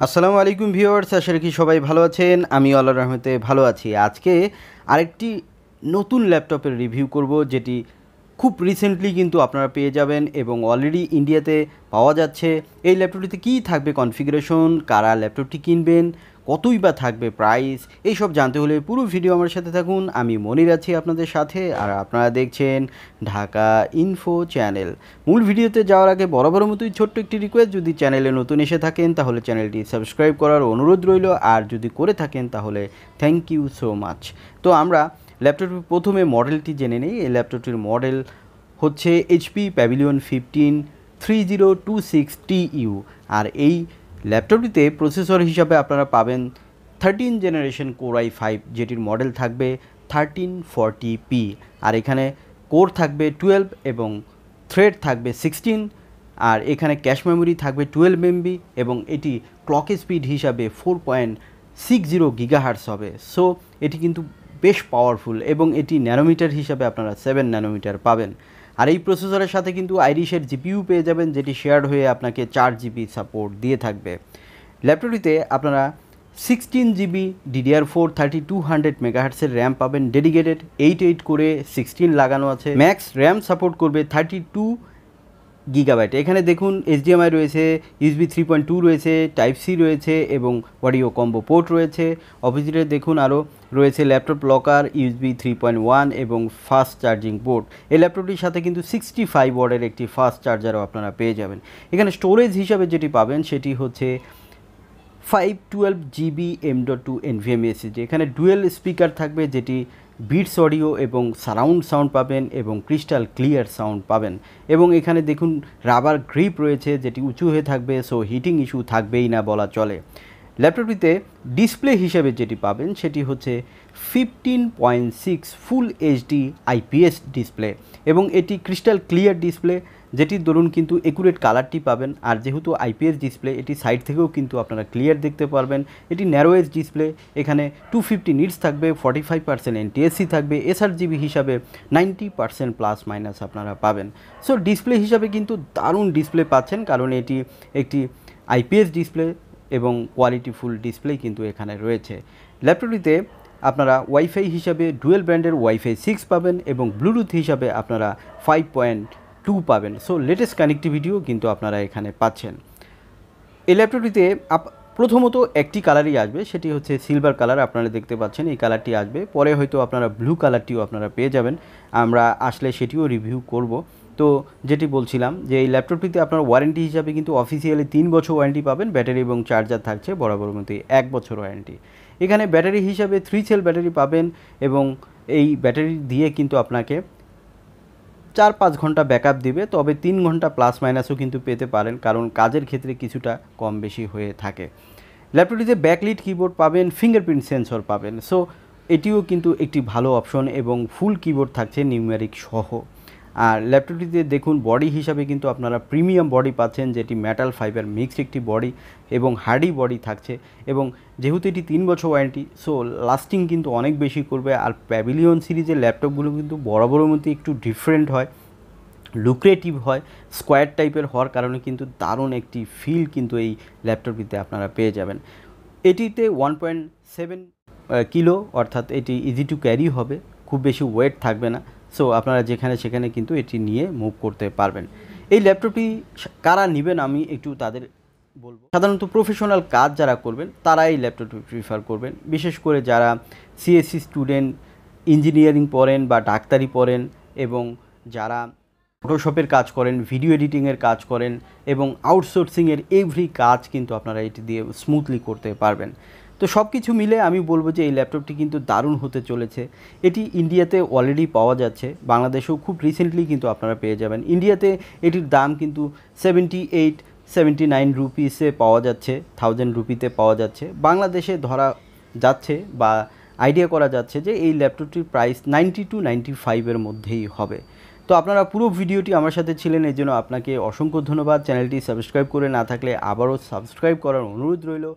আসসালামু আলাইকুম ভিউয়ার্স, আশা রাখি সবাই ভালো আছেন। আমি আল্লাহর রহমতে ভালো আছি। আজকে আরেকটি নতুন ল্যাপটপের রিভিউ করব, যেটি খুব রিসেন্টলি কিন্তু আপনারা পেয়ে যাবেন এবং অলরেডি ইন্ডিয়াতে পাওয়া যাচ্ছে। এই ল্যাপটপটিতে কী থাকবে কনফিগারেশন, কারা ল্যাপটপটি কিনবেন, কতই বা থাকবে প্রাইস, এইসব জানতে হলে পুরো ভিডিও আমার সাথে থাকুন। আমি মনির আছি আপনাদের সাথে, আর আপনারা দেখছেন ঢাকা ইনফো চ্যানেল। মূল ভিডিওতে যাওয়ার আগে বরাবর মতোই ছোট্ট একটি রিকোয়েস্ট, যদি চ্যানেলে নতুন এসে থাকেন তাহলে চ্যানেলটি সাবস্ক্রাইব করার অনুরোধ রইল, আর যদি করে থাকেন তাহলে থ্যাংক ইউ সো মাচ। তো আমরা ল্যাপটপটির প্রথমে মডেলটি জেনে নিই। এই ল্যাপটপটির মডেল হচ্ছে HP প্যাভিলিয়ন 153026tu, আর এই ল্যাপটপটিতে প্রসেসর হিসাবে আপনারা পাবেন 13 জেনারেশন কোর i5, যেটির মডেল থাকবে 1340p, আর এখানে কোর থাকবে 12 এবং থ্রেড থাকবে 16, আর এখানে ক্যাশ মেমোরি থাকবে 12 MB এবং এটি ক্লক স্পিড হিসাবে 4.60 GHz হবে। সো এটি কিন্তু বেশ পাওয়ারফুল এবং এটি ন্যানোমিটার হিসাবে আপনারা 7 ন্যানোমিটার পাবেন। আর এই প্রসেসরের সাথে কিন্তু আইরিশের জিপিইউ পেয়ে যাবেন, যেটি শেয়ার্ড হয়ে আপনাকে 4 GB সাপোর্ট দিয়ে থাকবে। ল্যাপটপটিতে আপনারা 16 GB DDR4 3200 MHz র্যাম পাবেন ডেডিকেটেড, 8 করে 16 লাগানো আছে। ম্যাক্স র্যাম সাপোর্ট করবে 32 GB। এখানে দেখুন HDMI রয়েছে, USB 3.2 রয়েছে, টাইপ সি রয়েছে এবং অডিও কম্বো পোর্ট রয়েছে। অপোজিটে দেখুন আরও রয়েছে ল্যাপটপ লকার, USB 3.1 এবং ফাস্ট চার্জিং পোর্ট। এই ল্যাপটপটির সাথে কিন্তু 65 ওয়াটের একটি ফাস্ট চার্জারও আপনারা পেয়ে যাবেন। এখানে স্টোরেজ হিসাবে যেটি পাবেন সেটি হচ্ছে 512 GB M.2 NVMe SSD। এখানে ডুয়েল স্পিকার থাকবে, যেটি বিটস অডিও এবং সারাউন্ড সাউন্ড পাবেন এবং ক্রিস্টাল ক্লিয়ার সাউন্ড পাবেন। এবং এখানে দেখুন রাবার গ্রিপ রয়েছে, যেটি উঁচু হয়ে থাকবে, সো হিটিং ইস্যু থাকবেই না বলা চলে। ল্যাপটপটিতে ডিসপ্লে হিসেবে যেটি পাবেন সেটি হচ্ছে 15.6 ফুল HD IPS ডিসপ্লে এবং এটি ক্রিস্টাল ক্লিয়ার ডিসপ্লে, যেটির দরুন কিন্তু একুরেট কালারটি পাবেন। আর যেহেতু IPS ডিসপ্লে, এটি সাইড থেকেও কিন্তু আপনারা ক্লিয়ার দেখতে পারবেন। এটি ন্যারো এজ ডিসপ্লে, এখানে 250 নিটস থাকবে, 45% NTSC থাকবে, sRGB হিসাবে 90% প্লাস মাইনাস আপনারা পাবেন। সো ডিসপ্লে হিসাবে কিন্তু দারুণ ডিসপ্লে পাচ্ছেন, কারণ এটি একটি IPS ডিসপ্লে এবং কোয়ালিটিফুল ডিসপ্লে কিন্তু এখানে রয়েছে। ল্যাপটপটিতে আপনারা ওয়াইফাই হিসাবে ডুয়েল ব্র্যান্ডের ওয়াইফাই 6 পাবেন এবং ব্লুটুথ হিসাবে আপনারা 5.2 পাবেন। সো লেটেস্ট কানেক্টিভিটিও কিন্তু আপনারা এখানে পাচ্ছেন। এই ল্যাপটপটিতে প্রথমত একটি কালারই আসবে, সেটি হচ্ছে সিলভার কালার। আপনারা দেখতে পাচ্ছেন এই কালারটি আসবে, পরে হয়তো আপনারা ব্লু কালারটিও আপনারা পেয়ে যাবেন। আমরা আসলে সেটিও রিভিউ করব। তো যেটি বলছিলাম যে এই ল্যাপটপটিতে আপনার ওয়ারেন্টি হিসাবে কিন্তু অফিসিয়ালি 3 বছর ওয়ারেন্টি পাবেন, ব্যাটারি এবং চার্জার থাকছে বরাবর মতোই 1 বছর ওয়ারেন্টি। এখানে ব্যাটারি হিসাবে 3 সেল ব্যাটারি পাবেন এবং এই ব্যাটারি দিয়ে কিন্তু আপনাকে 4-5 ঘন্টা ব্যাকআপ দিবে, তবে 3 ঘন্টা প্লাস মাইনাসও কিন্তু পেতে পারেন, কারণ কাজের ক্ষেত্রে কিছুটা কম বেশি হয়ে থাকে। ল্যাপটপটিতে ব্যাকলিট কিবোর্ড পাবেন, ফিঙ্গারপ্রিন্ট সেন্সর পাবেন। সো এটিও কিন্তু একটি ভালো অপশন এবং ফুল কিবোর্ড থাকছে নিউমেরিক সহ। আর ল্যাপটপটিতে দেখুন বডি হিসাবে কিন্তু আপনারা প্রিমিয়াম বডি পাচ্ছেন, যেটি মেটাল ফাইবার মিক্সড একটি বডি এবং হার্ডি বডি থাকছে। এবং যেহেতু এটি 3 বছর ওয়ারেন্টি, সো লাস্টিং কিন্তু অনেক বেশি করবে। আর প্যাভিলিয়ন সিরিজের ল্যাপটপগুলো কিন্তু বরাবরের মধ্যে একটু ডিফারেন্ট হয়, লুক্রেটিভ হয়, স্কোয়ার টাইপের হওয়ার কারণে কিন্তু দারুণ একটি ফিল কিন্তু এই ল্যাপটপটিতে আপনারা পেয়ে যাবেন। এটিতে 1.7 কিলো, অর্থাৎ এটি ইজি টু ক্যারি হবে, খুব বেশি ওয়েট থাকবে না। সো আপনারা যেখানে সেখানে কিন্তু এটি নিয়ে মুভ করতে পারবেন। এই ল্যাপটপটি কারা নেবেন আমি একটু তাদের বলবো। সাধারণত প্রফেশনাল কাজ যারা করবেন তারা এই ল্যাপটপটি প্রিফার করবেন, বিশেষ করে যারা সিএসসি স্টুডেন্ট, ইঞ্জিনিয়ারিং পড়েন বা ডাক্তারি পড়েন এবং যারা ফটোশপের কাজ করেন, ভিডিও এডিটিংয়ের কাজ করেন এবং আউটসোর্সিংয়ের এভরি কাজ কিন্তু আপনারা এটি দিয়ে স্মুথলি করতে পারবেন। তো সব কিছু মিলে আমি বলবো যে এই ল্যাপটপটি কিন্তু দারুণ হতে চলেছে। এটি ইন্ডিয়াতে অলরেডি পাওয়া যাচ্ছে, বাংলাদেশেও খুব রিসেন্টলি কিন্তু আপনারা পেয়ে যাবেন। ইন্ডিয়াতে এটির দাম কিন্তু 78-79 রুপিসে পাওয়া যাচ্ছে, 1000 রুপিতে পাওয়া যাচ্ছে। বাংলাদেশে ধরা যাচ্ছে বা আইডিয়া করা যাচ্ছে যে এই ল্যাপটপটির প্রাইস 90-95 মধ্যেই হবে। তো আপনারা পুরো ভিডিওটি আমার সাথে ছিলেন, এর জন্য আপনাকে অসংখ্য ধন্যবাদ। চ্যানেলটি সাবস্ক্রাইব করে না থাকলে আবারও সাবস্ক্রাইব করার অনুরোধ রইল।